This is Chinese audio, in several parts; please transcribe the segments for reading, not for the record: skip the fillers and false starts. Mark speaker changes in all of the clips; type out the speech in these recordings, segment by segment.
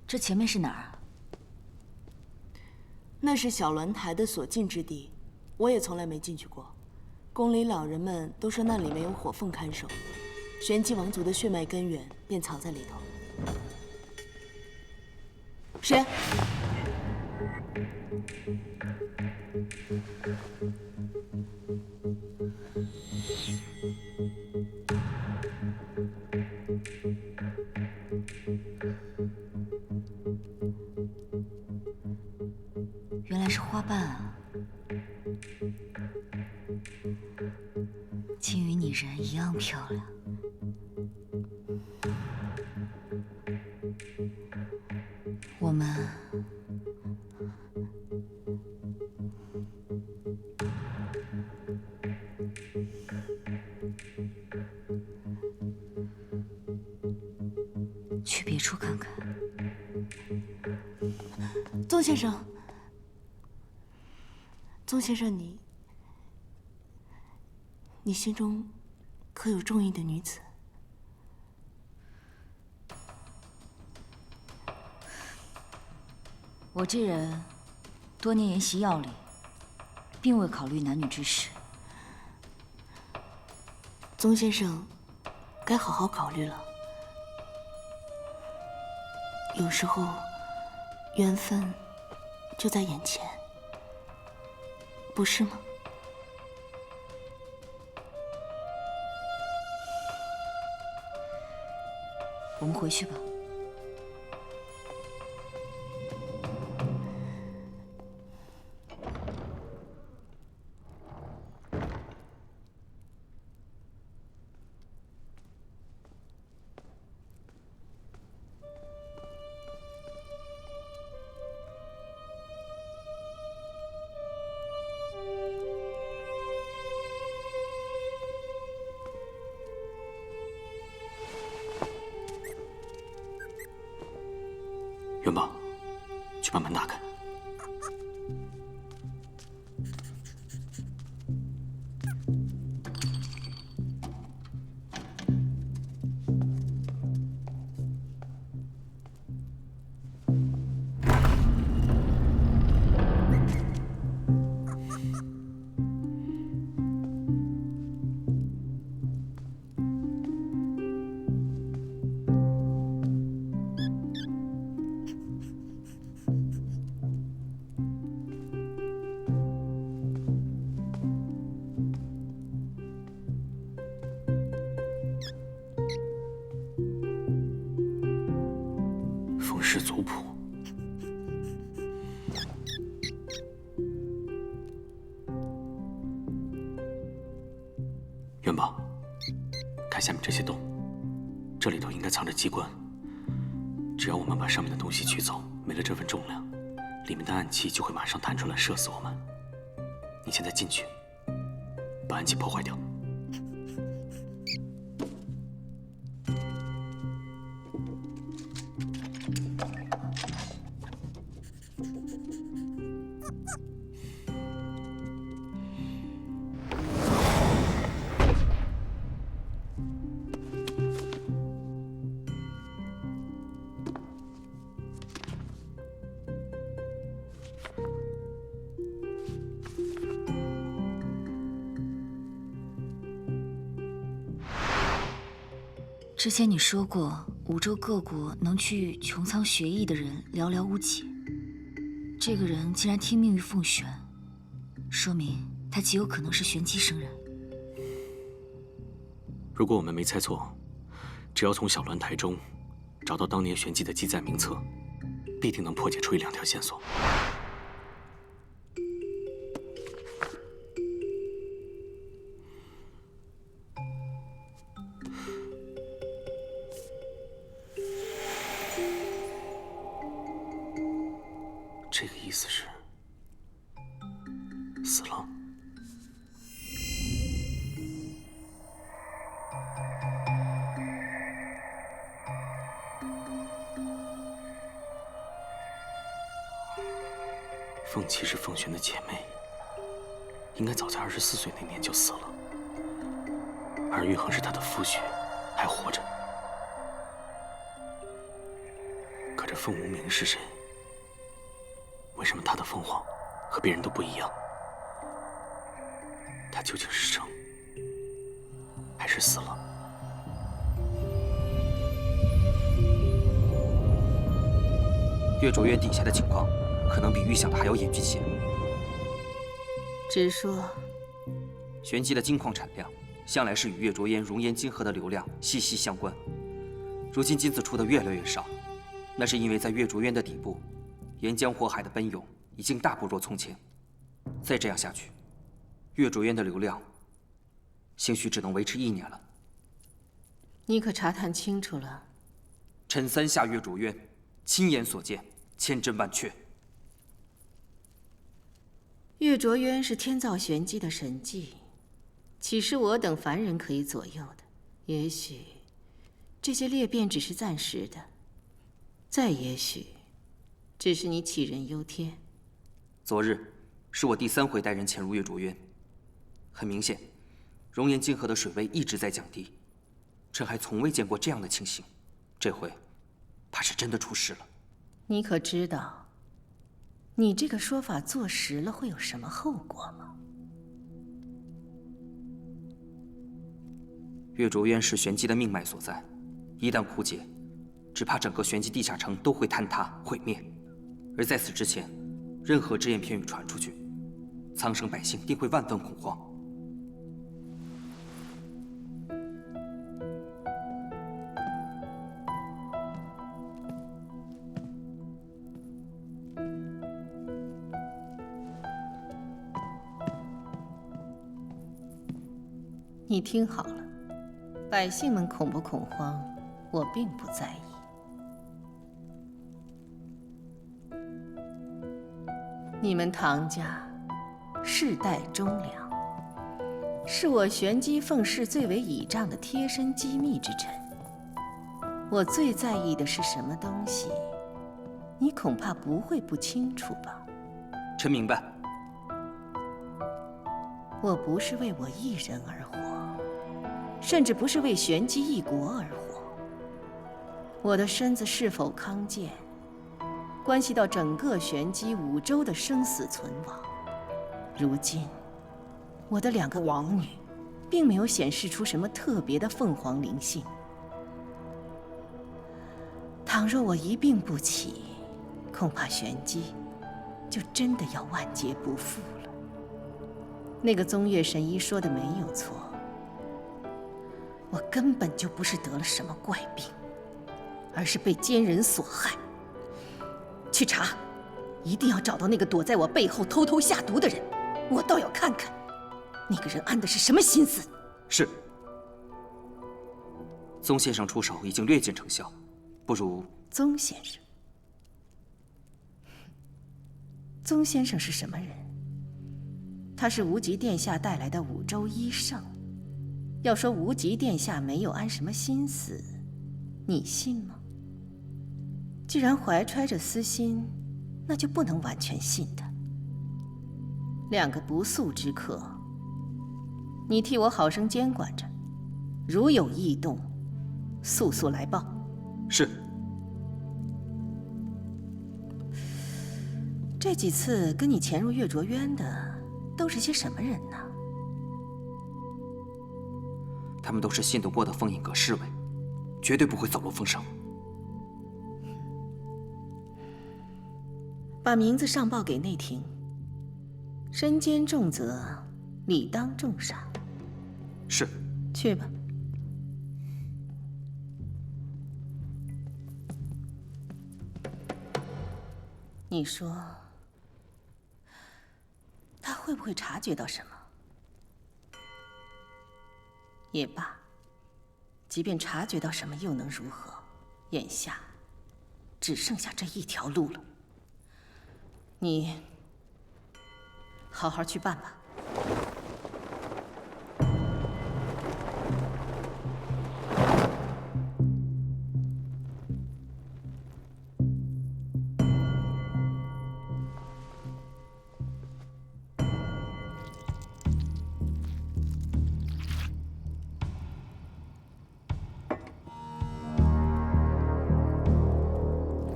Speaker 1: 这前面是哪儿啊？
Speaker 2: 那是小鸾台的所禁之地，我也从来没进去过。宫里老人们都说那里面有火凤看守，玄机王族的血脉根源便藏在里头。谁？
Speaker 1: 原来是花瓣啊！竟与你人一样漂亮。我们去别处看看。
Speaker 2: 宗先生，宗先生，你心中可有中意的女子？
Speaker 1: 我这人多年研习药理，并未考虑男女之事。
Speaker 2: 宗先生，该好好考虑了。有时候，缘分就在眼前，不是吗？
Speaker 1: 我们回去吧。
Speaker 3: 元宝，去把门打开。凤氏族谱，元宝，看下面这些洞，这里头应该藏着机关。只要我们把上面的东西取走，没了这份重量，里面的暗器就会马上弹出来射死我们。你现在进去，把暗器破坏掉。
Speaker 1: 之前你说过，五洲各国能去穹苍学艺的人寥寥无几。这个人竟然听命于凤玄，说明他极有可能是玄机生人。
Speaker 3: 如果我们没猜错，只要从小鸾台中找到当年玄机的记载名册，必定能破解出1、2条线索。这个意思是死了。凤琪是凤玄的姐妹，应该早在24岁那年就死了，而玉衡是她的夫婿，还活着。可这凤无名是谁？为什么他的凤凰和别人都不一样？他究竟是生还是死了？
Speaker 4: 月卓渊底下的情况，可能比预想的还要严峻些。
Speaker 2: 直说。
Speaker 4: 玄机的金矿产量，向来是与月卓渊熔岩金河的流量息息相关。如今金子出的越来越少，那是因为在月卓渊的底部，岩浆火海的奔涌已经大不若从前。再这样下去，月卓渊的流量，兴许只能维持1年了。
Speaker 2: 你可查探清楚了？
Speaker 4: 臣3下月卓渊，亲眼所见，千真万确。
Speaker 2: 月卓渊是天造玄机的神迹，岂是我等凡人可以左右的？也许这些裂变只是暂时的，再也许只是你杞人忧天。
Speaker 4: 昨日是我第3回带人潜入月卓渊，很明显，熔岩金河的水位一直在降低，臣还从未见过这样的情形。这回，怕是真的出事了。
Speaker 2: 你可知道，你这个说法坐实了会有什么后果吗？
Speaker 4: 月卓渊是玄机的命脉所在，一旦枯竭，只怕整个玄机地下城都会坍塌毁灭。而在此之前，任何只言片语传出去，苍生百姓定会万分恐慌。
Speaker 2: 你听好了，百姓们恐不恐慌，我并不在意。你们唐家世代忠良，是我玄机凤氏最为倚仗的贴身机密之臣。我最在意的是什么东西，你恐怕不会不清楚吧？
Speaker 4: 臣明白。
Speaker 2: 我不是为我一人而活，甚至不是为玄机一国而活。我的身子是否康健，关系到整个玄机5州的生死存亡。如今，我的2个王女，并没有显示出什么特别的凤凰灵性。倘若我一病不起，恐怕玄机就真的要万劫不复了。那个宗岳神医说的没有错，我根本就不是得了什么怪病，而是被奸人所害。去查，一定要找到那个躲在我背后偷偷下毒的人，我倒要看看那个人安的是什么心思。
Speaker 4: 是。宗先生出手已经略见成效，不如……
Speaker 2: 宗先生？宗先生是什么人？他是无极殿下带来的5州医圣。要说无极殿下没有安什么心思，你信吗？既然怀揣着私心，那就不能完全信他。2个不速之客，你替我好生监管着，如有异动，速速来报。
Speaker 4: 是。
Speaker 2: 这几次跟你潜入月卓渊的都是些什么人呢？
Speaker 4: 他们都是信得过的风影阁侍卫，绝对不会走漏风声。
Speaker 2: 把名字上报给内廷，身兼重责，理当重赏。
Speaker 4: 是。
Speaker 2: 去吧。你说，他会不会察觉到什么？也罢，即便察觉到什么又能如何？眼下只剩下这一条路了。你好好去办吧。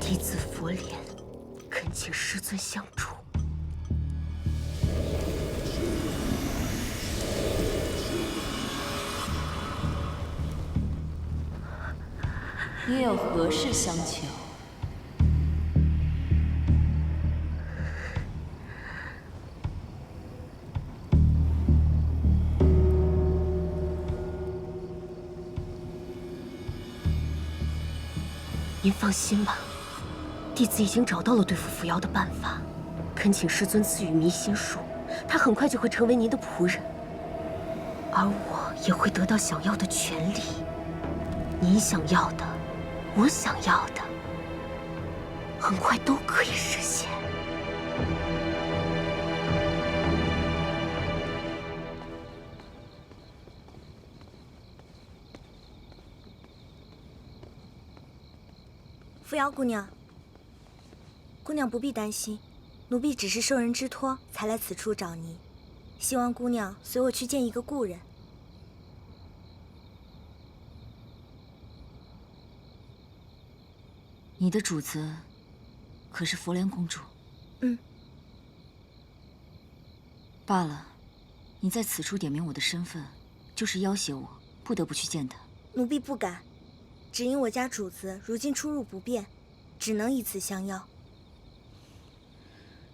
Speaker 2: 弟子
Speaker 5: 佛莲，恳请师尊相助。
Speaker 1: 你有何事相求？
Speaker 5: 您放心吧，弟子已经找到了对付伏妖的办法，恳请师尊赐予迷心术，他很快就会成为您的仆人，而我也会得到想要的权利。您想要的，我想要的，很快都可以实现。
Speaker 6: 扶摇姑娘，姑娘不必担心，奴婢只是受人之托才来此处找您，希望姑娘随我去见一个故人。
Speaker 1: 你的主子可是佛莲公主？
Speaker 6: 嗯。
Speaker 1: 罢了，你在此处点明我的身份，就是要挟我不得不去见她。
Speaker 6: 奴婢不敢，只因我家主子如今出入不便，只能以此相邀。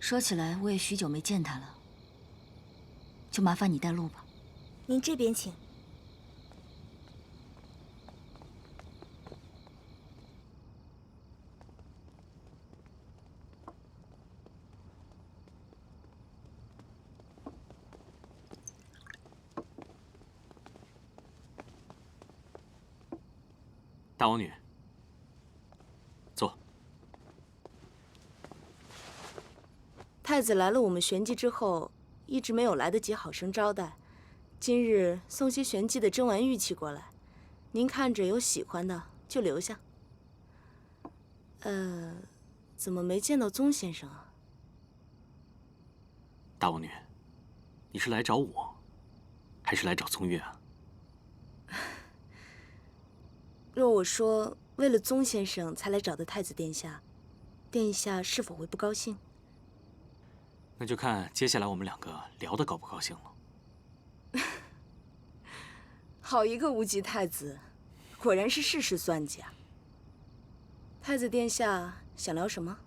Speaker 1: 说起来，我也许久没见她了，就麻烦你带路吧。
Speaker 6: 您这边请。
Speaker 3: 大王女，坐。
Speaker 7: 太子来了我们玄机之后，一直没有来得及好生招待，今日送些玄机的珍玩玉器过来，您看着有喜欢的就留下。怎么没见到宗先生啊？
Speaker 3: 大王女，你是来找我，还是来找宗岳啊？
Speaker 7: 若我说为了宗先生才来找的太子殿下，殿下是否会不高兴？
Speaker 3: 那就看接下来我们两个聊得高不高兴了。
Speaker 7: 好一个无极太子，果然是事事算计啊！太子殿下想聊什么？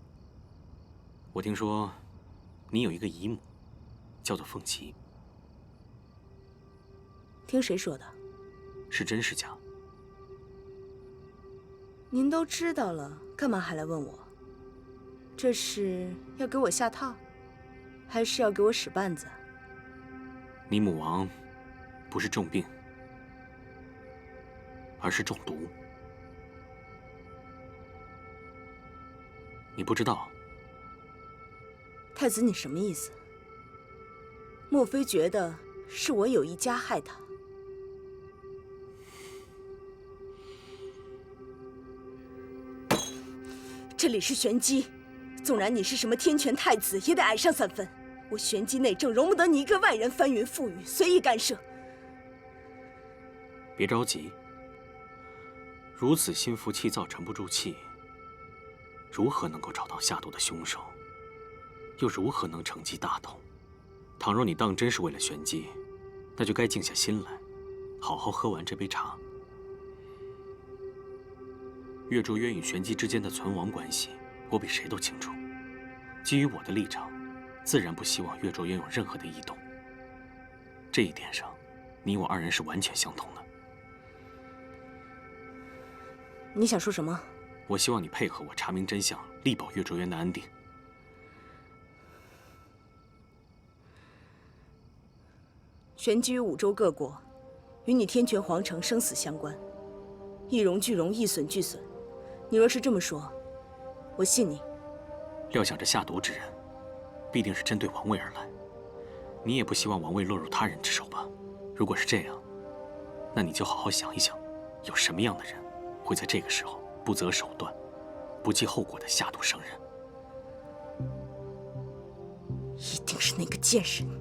Speaker 3: 我听说你有一个姨母，叫做凤琪，
Speaker 7: 听谁说的？
Speaker 3: 是真是假？
Speaker 7: 您都知道了，干嘛还来问我？这是要给我下套，还是要给我使绊子？
Speaker 3: 你母王不是重病，而是中毒。你不知道？
Speaker 7: 太子，你什么意思？莫非觉得是我有意加害他？这里是玄机，纵然你是什么天权太子，也得矮上3分。我玄机内政容不得你一个外人翻云覆雨，随意干涉。
Speaker 3: 别着急，如此心浮气躁、沉不住气，如何能够找到下毒的凶手？又如何能惩鸡大同？倘若你当真是为了玄机，那就该静下心来，好好喝完这杯茶。月卓渊与玄机之间的存亡关系，我比谁都清楚。基于我的立场，自然不希望月卓渊有任何的异动。这一点上，你我二人是完全相同的。
Speaker 7: 你想说什么？
Speaker 3: 我希望你配合我查明真相，力保月卓渊的安定。
Speaker 7: 玄机与五州各国，与你天权皇城生死相关，一荣俱荣，一损俱损。你若是这么说，我信你。
Speaker 3: 料想这下毒之人，必定是针对王位而来。你也不希望王位落入他人之手吧？如果是这样，那你就好好想一想，有什么样的人会在这个时候不择手段、不计后果的下毒伤人？
Speaker 7: 一定是那个贱人。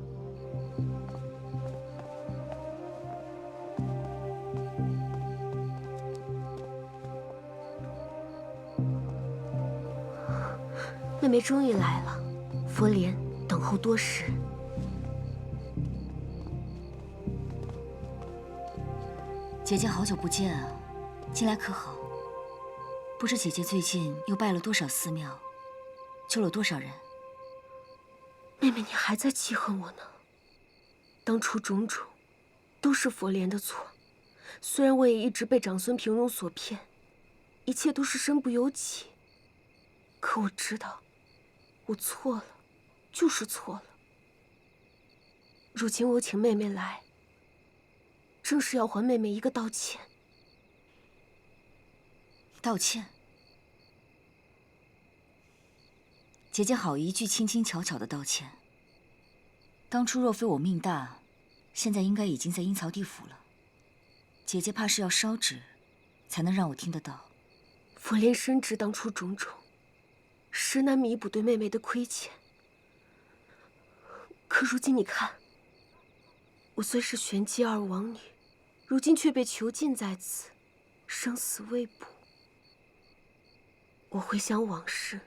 Speaker 5: 妹妹终于来了，佛莲等候多时。
Speaker 1: 姐姐好久不见啊，近来可好？不知姐姐最近又拜了多少寺庙，救了多少人？
Speaker 5: 妹妹，你还在记恨我呢？当初种种，都是佛莲的错。虽然我也一直被长孙平荣所骗，一切都是身不由己，可我知道，我错了，就是错了。如今我请妹妹来，正是要还妹妹一个道歉。
Speaker 1: 道歉？姐姐好一句轻轻巧巧的道歉。当初若非我命大，现在应该已经在阴曹地府了。姐姐怕是要烧纸，才能让我听得到。
Speaker 5: 佛莲深知当初种种，实难弥补对妹妹的亏欠。可如今你看，我虽是玄机二王女，如今却被囚禁在此，生死未卜。我回想往事，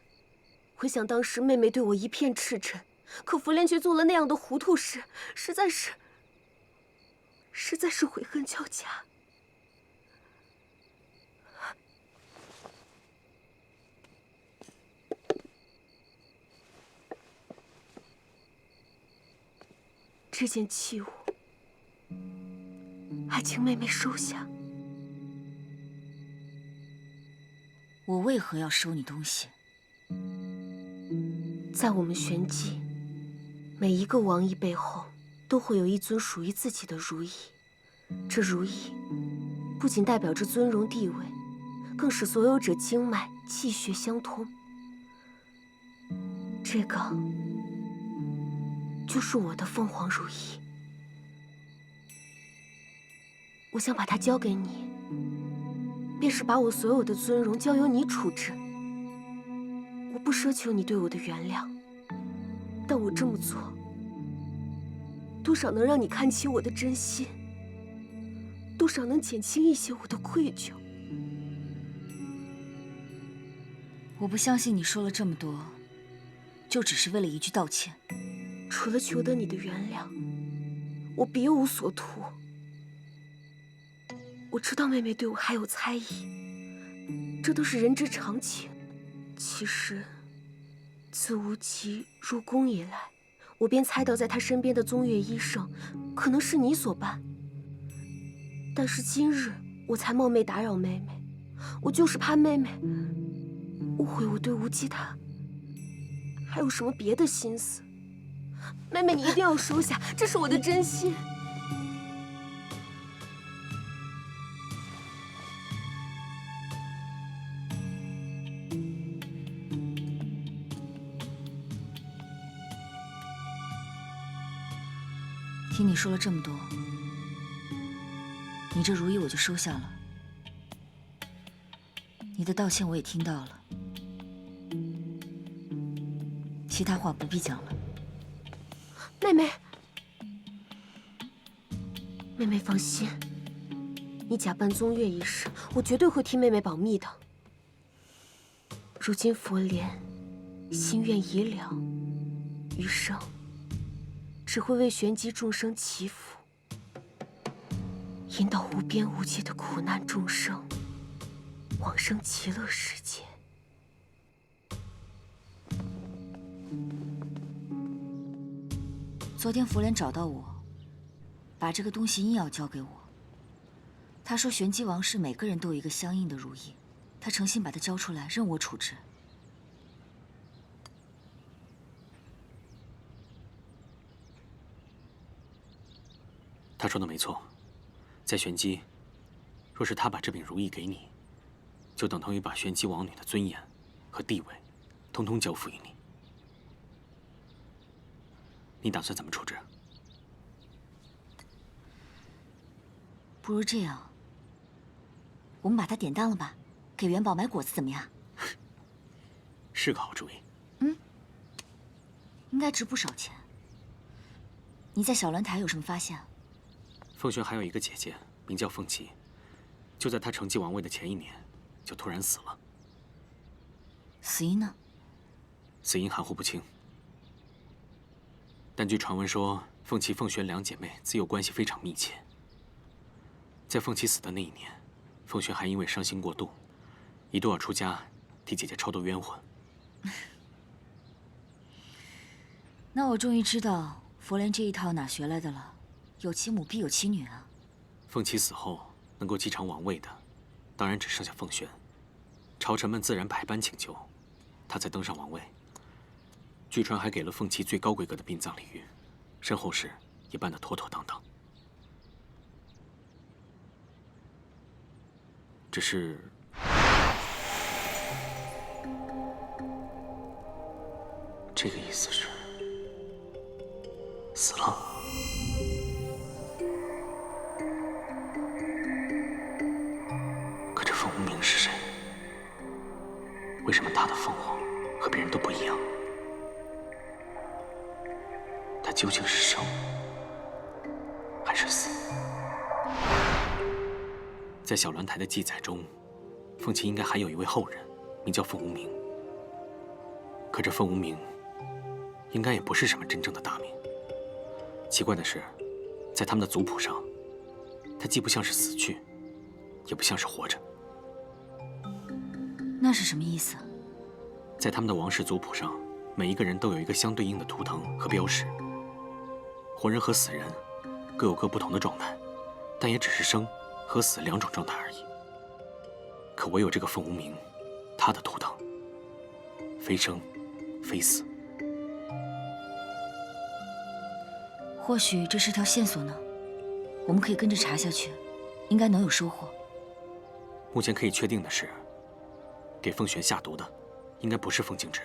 Speaker 5: 回想当时妹妹对我一片赤诚，可佛莲却做了那样的糊涂事，实在是悔恨交加。这件器物，还请妹妹收下。
Speaker 1: 我为何要收你东西？
Speaker 5: 在我们玄机，每一个王爷背后都会有一尊属于自己的如意。这如意不仅代表着尊荣地位，更使所有者经脉气血相通。这个就是我的凤凰如意，我想把它交给你，便是把我所有的尊荣交由你处置。我不奢求你对我的原谅，但我这么做，多少能让你看清我的真心，多少能减轻一些我的愧疚。
Speaker 1: 我不相信你说了这么多，就只是为了一句道歉。
Speaker 5: 除了求得你的原谅，我别无所图。我知道妹妹对我还有猜疑，这都是人之常情。其实，自无极入宫以来，我便猜到在她身边的宗岳医圣，可能是你所办。但是今日我才冒昧打扰妹妹，我就是怕妹妹误会我对无极她还有什么别的心思。妹妹，你一定要收下，这是我的真心。
Speaker 1: 听你说了这么多，你这如意我就收下了。你的道歉我也听到了，其他话不必讲了。
Speaker 5: 妹妹，妹妹放心，你假扮宗岳一事，我绝对会替妹妹保密的。如今佛莲心愿已了，余生只会为玄机众生祈福，引导无边无际的苦难众生往生极乐世界。
Speaker 1: 昨天佛莲找到我，把这个东西硬要交给我。他说玄机王室每个人都有一个相应的如意，他诚心把它交出来，任我处置。
Speaker 3: 他说的没错，在玄机，若是他把这柄如意给你，就等同于把玄机王女的尊严和地位，通通交付于你。你打算怎么处置？
Speaker 1: 不如这样，我们把它典当了吧，给元宝买果子怎么样？
Speaker 3: 是个好主意。
Speaker 1: 应该值不少钱。你在小鸾台有什么发现？
Speaker 3: 凤轩还有一个姐姐，名叫凤琪，就在她承继王位的前1年，就突然死了。
Speaker 1: 死因呢？
Speaker 3: 死因含糊不清。但据传闻说，凤琪、凤璇两姐妹自幼关系非常密切。在凤琪死的那一年，凤璇还因为伤心过度，一度要出家替姐姐超度冤魂。
Speaker 1: 那我终于知道佛莲这一套哪学来的了，有其母必有其女啊。
Speaker 3: 凤琪死后能够继承王位的，当然只剩下凤璇，朝臣们自然百般请求，她才登上王位。据传还给了凤琪最高规格的殡葬礼遇，身后事也办得妥妥当当。只是，这个意思是死了。可这凤无名是谁？为什么他的凤凰和别人都不一样？他究竟是生还是死？在小鸾台的记载中，凤琪应该还有一位后人，名叫凤无名。可这凤无名，应该也不是什么真正的大名。奇怪的是，在他们的族谱上，他既不像是死去，也不像是活着。
Speaker 1: 那是什么意思？
Speaker 3: 在他们的王室族谱上，每一个人都有一个相对应的图腾和标识。活人和死人各有各不同的状态，但也只是生和死两种状态而已。可唯有这个凤无名，他的图腾非生非死。
Speaker 1: 或许这是条线索呢，我们可以跟着查下去，应该能有收获。
Speaker 3: 目前可以确定的是，给凤璇下毒的应该不是凤静之，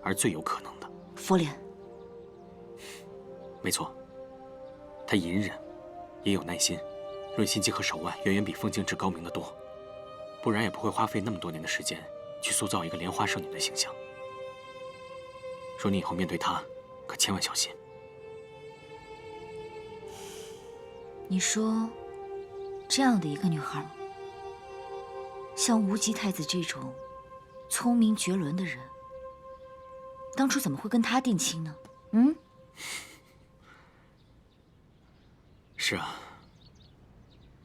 Speaker 3: 而最有可能的
Speaker 1: 佛莲。
Speaker 3: 没错，他隐忍，也有耐心，论心机和手腕远远比凤静之高明得多，不然也不会花费那么多年的时间去塑造一个莲花圣女的形象。说你以后面对她，可千万小心。
Speaker 1: 你说，这样的一个女孩，像无极太子这种聪明绝伦的人，当初怎么会跟他定亲呢？嗯？
Speaker 3: 是啊，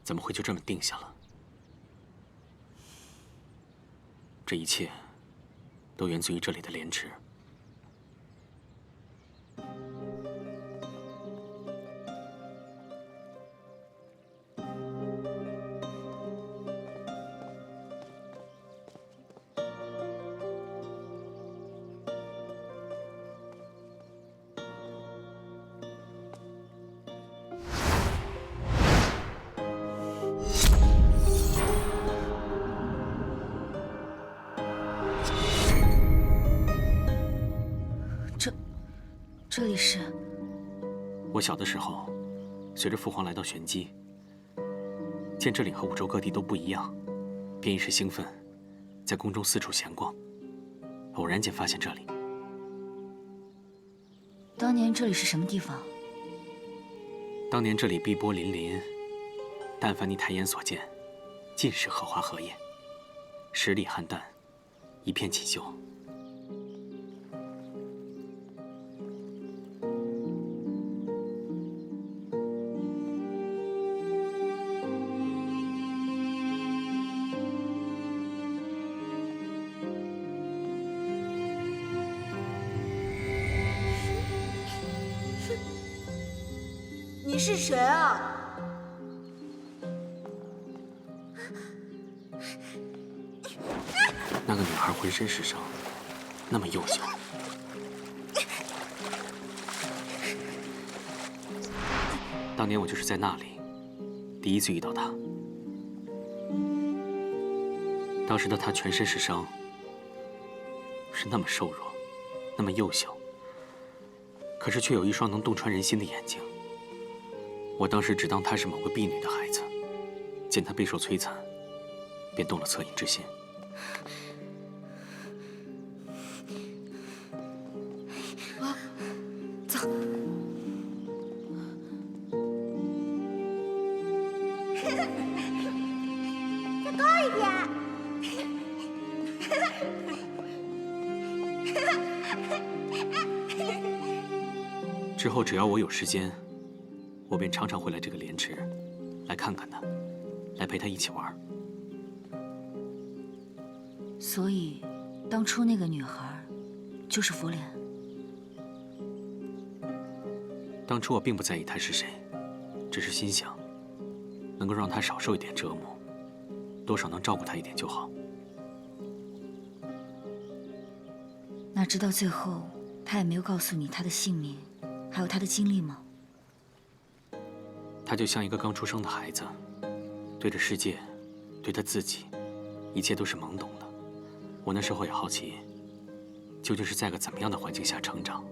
Speaker 3: 怎么会就这么定下了？这一切都源自于这里的莲池。
Speaker 1: 这里是……
Speaker 3: 我小的时候，随着父皇来到玄机，见这里和五洲各地都不一样，便一时兴奋，在宫中四处闲逛，偶然间发现这里。
Speaker 1: 当年这里是什么地方？
Speaker 3: 当年这里碧波粼粼，但凡你抬眼所见，尽是荷花荷叶，十里菡萏，一片锦绣。
Speaker 6: 你是谁啊？
Speaker 3: 那个女孩浑身是伤，那么幼小。当年我就是在那里第一次遇到她。当时的她全身是伤，是那么瘦弱，那么幼小，可是却有一双能洞穿人心的眼睛。我当时只当她是某个婢女的孩子，见她备受摧残，便动了恻隐之心。
Speaker 6: 走。再高一点。
Speaker 3: 之后只要我有时间，我便常常会来这个莲池，来看看他，来陪他一起玩。
Speaker 1: 所以，当初那个女孩就是佛莲。
Speaker 3: 当初我并不在意她是谁，只是心想，能够让她少受一点折磨，多少能照顾她一点就好。
Speaker 1: 那直到最后，她也没有告诉你她的姓名，还有她的经历吗？
Speaker 3: 她就像一个刚出生的孩子，对着世界，对她自己，一切都是懵懂的。我那时候也好奇，究竟是在个怎么样的环境下成长，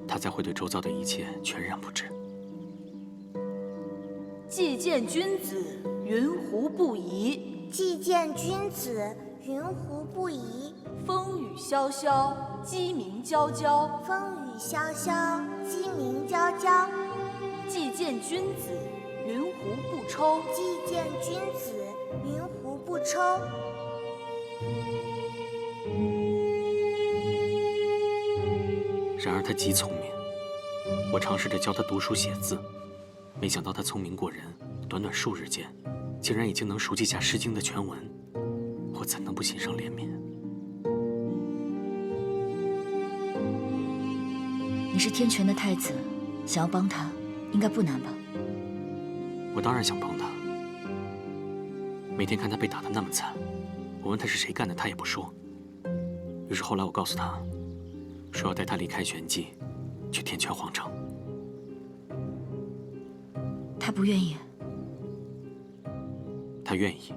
Speaker 3: 她才会对周遭的一切全然不知。
Speaker 8: 既见君子，云胡不疑？
Speaker 6: 既见君子，云胡不疑？
Speaker 8: 风雨萧萧，鸡鸣啾啾。
Speaker 6: 风雨萧萧，鸡鸣啾啾。
Speaker 8: 既见君子，云胡不抽？
Speaker 6: 既见君子，云胡不抽？
Speaker 3: 然而他极聪明，我尝试着教他读书写字，没想到他聪明过人，短短数日间，竟然已经能熟记下《诗经》的全文，我怎能不心生怜悯？
Speaker 1: 你是天权的太子，想要帮他，应该不难吧？
Speaker 3: 我当然想帮他。每天看他被打得那么惨，我问他是谁干的，他也不说。于是后来我告诉他，说要带他离开玄机，去天权皇城。
Speaker 1: 他不愿意。
Speaker 3: 他愿意。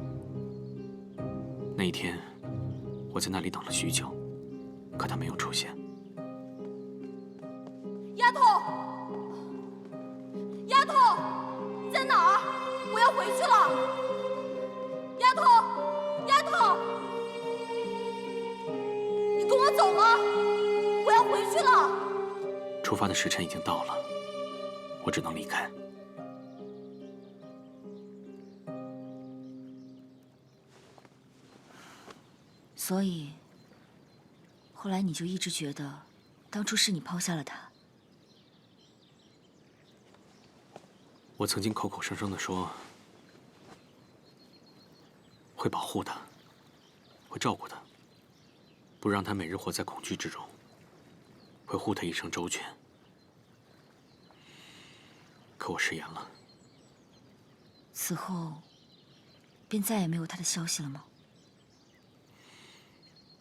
Speaker 3: 那一天，我在那里等了许久，可他没有出现。
Speaker 8: 丫头，丫头，你在哪儿？我要回去了。丫头，丫头，你跟我走了，我要回去了。
Speaker 3: 出发的时辰已经到了，我只能离开。
Speaker 1: 所以，后来你就一直觉得，当初是你抛下了他。
Speaker 3: 我曾经口口声声地说，会保护他，会照顾他，不让他每日活在恐惧之中，会护他一生周全。可我食言了。
Speaker 1: 此后，便再也没有他的消息了吗？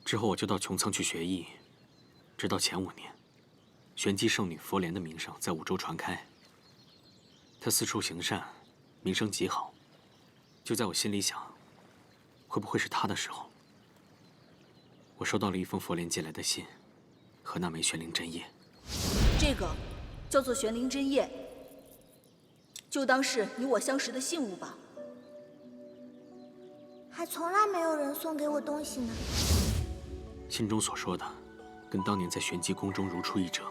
Speaker 3: 之后我就到穹苍去学艺，直到前5年，玄机圣女佛莲的名声在五洲传开。她四处行善，名声极好。就在我心里想，会不会是她的时候，我收到了一封佛莲寄来的信，和那枚玄灵针叶。
Speaker 8: 这个叫做玄灵针叶，就当是你我相识的信物吧。
Speaker 6: 还从来没有人送给我东西呢。
Speaker 3: 信中所说的，跟当年在玄机宫中如出一辙。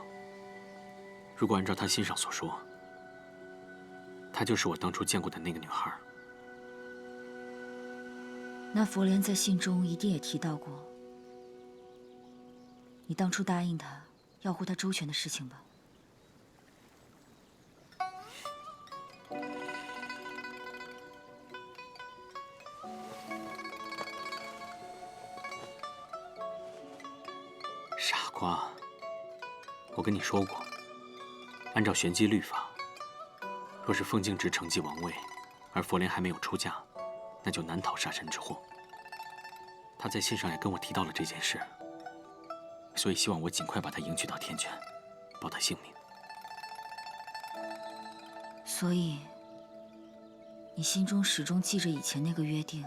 Speaker 3: 如果按照他信上所说，她就是我当初见过的那个女孩。
Speaker 1: 那佛莲在信中一定也提到过，你当初答应他要护他周全的事情吧？
Speaker 3: 傻瓜，我跟你说过，按照玄机律法，若是凤静之承继王位，而佛莲还没有出嫁，那就难逃杀身之祸。他在信上也跟我提到了这件事，所以希望我尽快把她迎娶到天权，保她性命。
Speaker 1: 所以，你心中始终记着以前那个约定。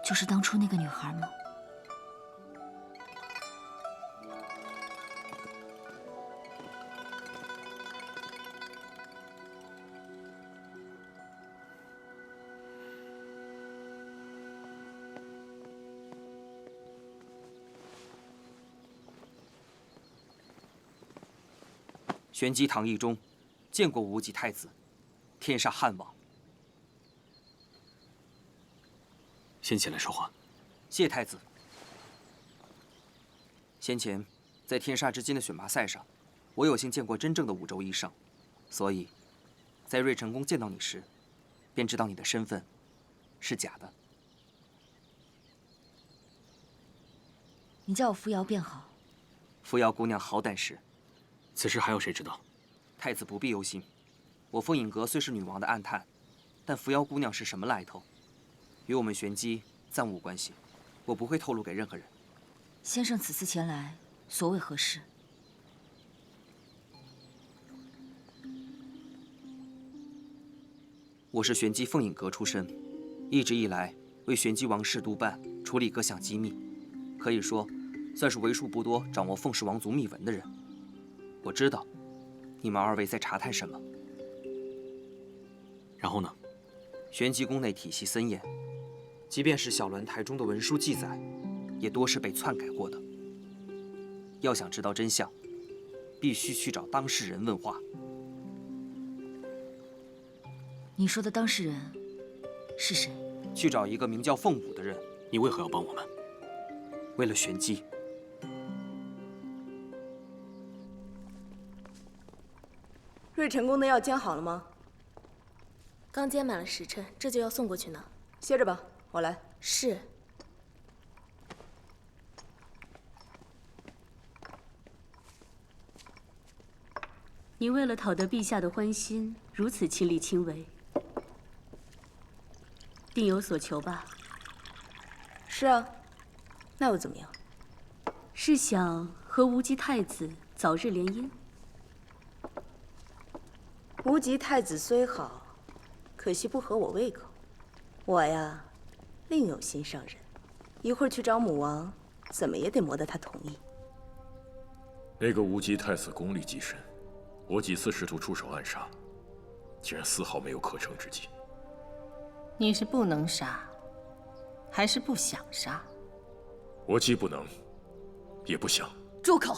Speaker 1: 就是当初那个女孩吗？
Speaker 4: 玄机唐懿中见过无极太子，天煞汉王。
Speaker 3: 先起来说话。
Speaker 4: 谢太子。先前在天煞之间的选拔赛上，我有幸见过真正的五州一圣，所以，在瑞成宫见到你时，便知道你的身份是假的。
Speaker 1: 你叫我扶摇便好。
Speaker 4: 扶摇姑娘好胆识。
Speaker 3: 此事还有谁知道？
Speaker 4: 太子不必忧心，我凤影阁虽是女王的暗探，但扶摇姑娘是什么来头，与我们玄机暂无关系，我不会透露给任何人。
Speaker 1: 先生此次前来，所为何事？
Speaker 4: 我是玄机凤影阁出身，一直以来为玄机王室督办，处理各项机密，可以说算是为数不多掌握凤氏王族秘闻的人。我知道你们二位在查探什么。
Speaker 3: 然后呢？
Speaker 4: 玄机宫内体系森严，即便是小鸾台中的文书记载，也多是被篡改过的。要想知道真相，必须去找当事人问话。
Speaker 1: 你说的当事人是谁？
Speaker 4: 去找一个名叫凤舞的人。
Speaker 3: 你为何要帮我们？
Speaker 4: 为了玄机。
Speaker 7: 瑞成宫的药煎好了吗？
Speaker 6: 刚煎满了时辰，这就要送过去呢。
Speaker 7: 歇着吧，我来。
Speaker 6: 是。
Speaker 5: 您为了讨得陛下的欢心，如此亲力亲为，定有所求吧？
Speaker 7: 是啊，那又怎么样？
Speaker 5: 是想和无极太子早日联姻？
Speaker 7: 无极太子虽好，可惜不合我胃口。我呀，另有心上人，一会儿去找母王，怎么也得磨得他同意。
Speaker 9: 那个无极太子功力极深，我几次试图出手暗杀，竟然丝毫没有可乘之机。
Speaker 2: 你是不能杀，还是不想杀？
Speaker 9: 我既不能，也不想。
Speaker 2: 住口！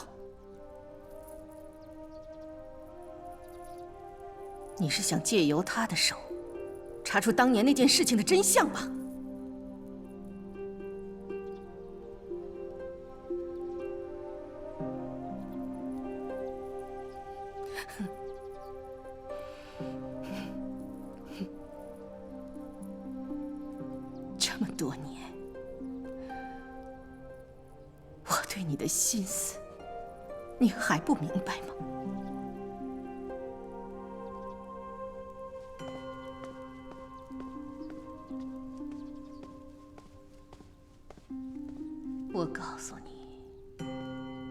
Speaker 2: 你是想借由他的手，查出当年那件事情的真相吧？这么多年，我对你的心思，你还不明白吗？我告诉你，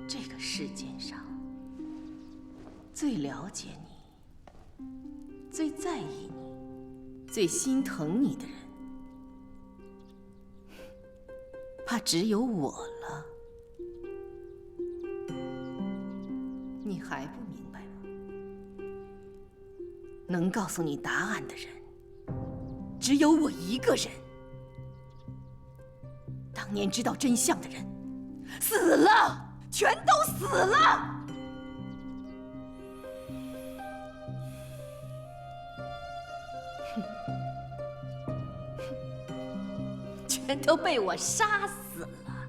Speaker 2: 这个世界上最了解你、最在意你、最心疼你的人，怕只有我了。你还不明白吗？能告诉你答案的人，只有我一个人。当年知道真相的人，死了，全都死了。全都被我杀死了。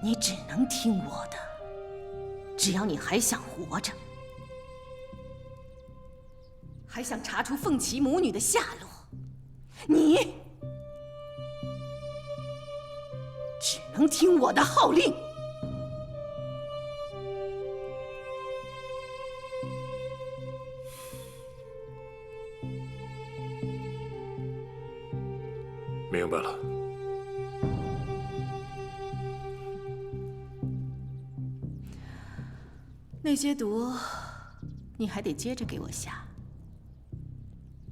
Speaker 2: 你只能听我的，只要你还想活着，还想查出凤岐母女的下落，你只能听我的号令。
Speaker 9: 明白了。
Speaker 2: 那些毒，你还得接着给我下，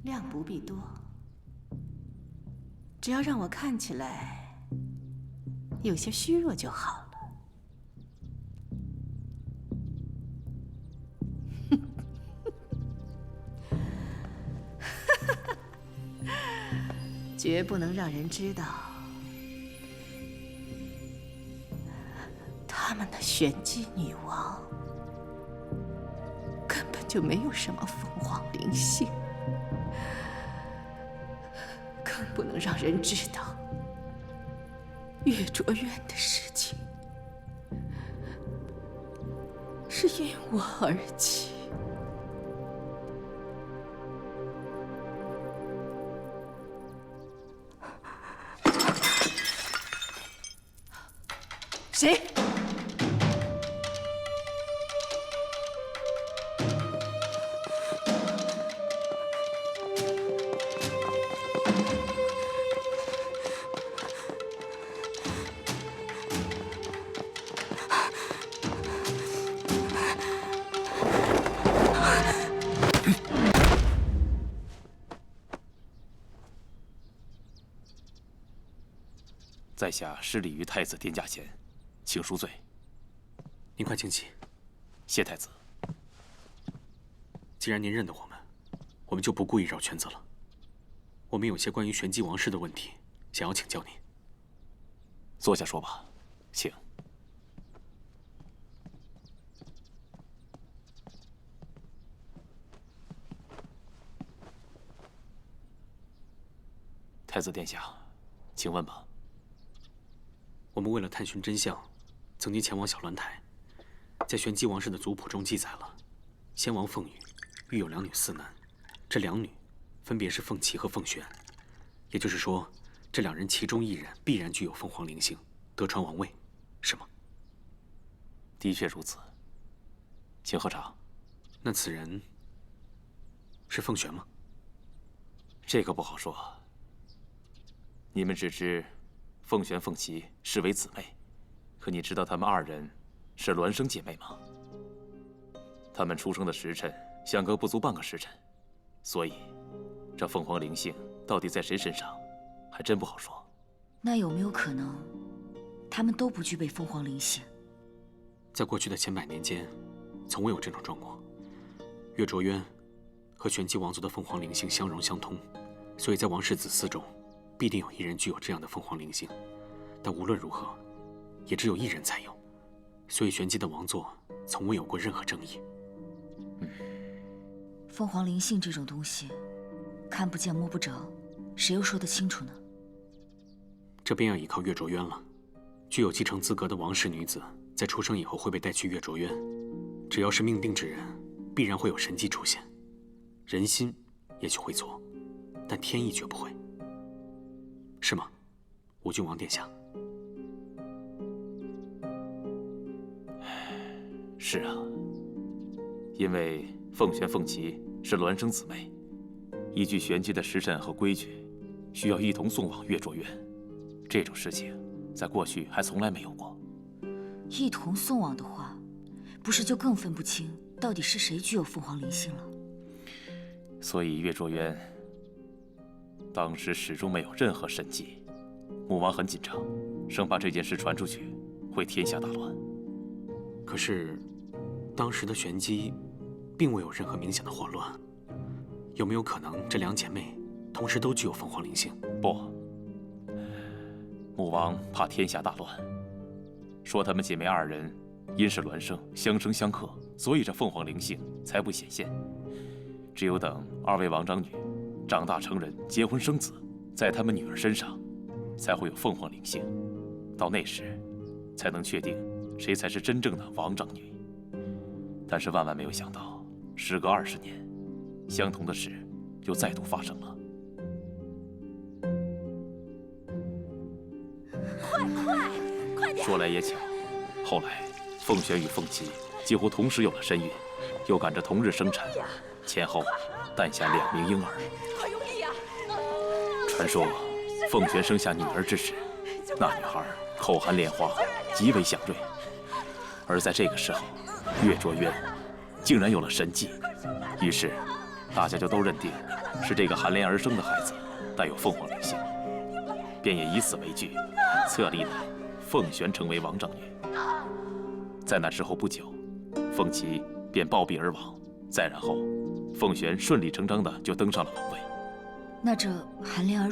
Speaker 2: 量不必多，只要让我看起来有些虚弱就好了。绝不能让人知道，他们的玄机女王根本就没有什么凤凰灵性，更不能让人知道月卓渊的事情是因我而起。谁？
Speaker 10: 在下失礼于太子殿驾前，请赎罪。
Speaker 3: 您快请起。
Speaker 10: 谢太子。
Speaker 3: 既然您认得我们就不故意绕圈子了。我们有些关于玄机王室的问题，想要请教您。
Speaker 10: 坐下说吧，请。太子殿下，请问吧。
Speaker 3: 我们为了探寻真相，曾经前往小鸾台，在玄机王氏的族谱中记载了，先王凤羽育有2女4男，这2女分别是凤琪和凤璇，也就是说，这2人其中1人必然具有凤凰灵性，得传王位，是吗？
Speaker 10: 的确如此。请喝茶。
Speaker 3: 那此人是凤璇吗？
Speaker 10: 这个不好说。你们只知凤璇、凤琪视为姊妹，可你知道她们2人是孪生姐妹吗？她们出生的时辰相隔不足半个时辰，所以这凤凰灵性到底在谁身上，还真不好说。
Speaker 1: 那有没有可能，他们都不具备凤凰灵性？
Speaker 3: 在过去的千百年间，从未有这种状况。月卓渊和玄机王族的凤凰灵性相融相通，所以在王室子嗣中，必定有1人具有这样的凤凰灵性。但无论如何，也只有1人才有，所以玄机的王座从未有过任何争议。
Speaker 1: 凤凰灵性这种东西，看不见摸不着，谁又说得清楚呢？
Speaker 3: 这便要依靠月卓渊了。具有继承资格的王室女子，在出生以后会被带去月卓渊，只要是命定之人，必然会有神迹出现。人心也许会错，但天意绝不会，是吗，吴郡王殿下？
Speaker 10: 是啊，因为凤璇、凤琪是孪生姊妹，依据玄机的时辰和规矩，需要一同送往月卓渊。这种事情在过去还从来没有过。
Speaker 1: 一同送往的话，不是就更分不清到底是谁具有凤凰灵性了？
Speaker 10: 所以月卓渊当时始终没有任何神迹。母王很紧张，生怕这件事传出去会天下大乱。
Speaker 3: 可是，当时的玄机并未有任何明显的祸乱，有没有可能这2姐妹同时都具有凤凰灵性？
Speaker 10: 不，母王怕天下大乱，说她们姐妹2人因是孪生，相生相克，所以这凤凰灵性才不显现。只有等2位王长女长大成人，结婚生子，在她们女儿身上才会有凤凰灵性。到那时，才能确定谁才是真正的王长女。但是万万没有想到，时隔20年，相同的事又再度发生了。
Speaker 8: 快点！
Speaker 10: 说来也巧，后来凤璇与凤琪几乎同时有了身孕，又赶着同日生产，前后诞下2名婴儿。
Speaker 8: 快用力呀！
Speaker 10: 传说凤璇生下女儿之时，那女孩口含莲花，极为祥瑞。而在这个时候，月卓渊竟然有了神迹，于是大家就都认定是这个含莲而生的孩子带有凤凰灵性。便也以此为据，册立了凤璇成为王正女。在那之后不久，凤琪便暴毙而亡。再然后，凤璇顺理成章的就登上了王位。
Speaker 1: 那这韩莲儿